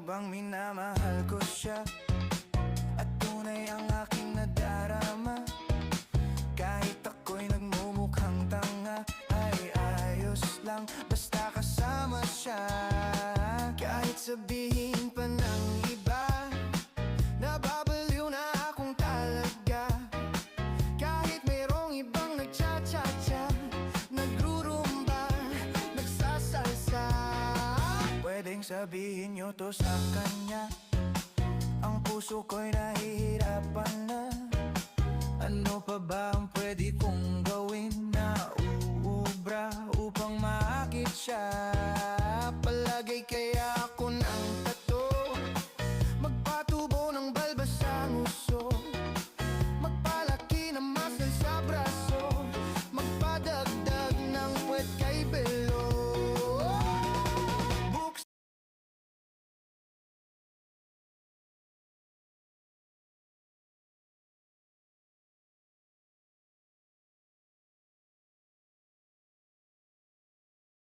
bang minamahal ko siya at tunay ang aking nadarama? Kahit ako'y nagmumukhang tanga, ay ayos lang basta kasama siya. Kahit sabihin pa ng iba, nababaliw na akong talaga. Kahit mayroong ibang nagcha-cha-cha, nagrurumba, nagsasalsa, pwedeng sabihin nyo to sa kanya. Ang puso ko'y nahihirapan na. Ano pa ba ang pwede kong gawin na uubra upang maakit siya? Palagay kaya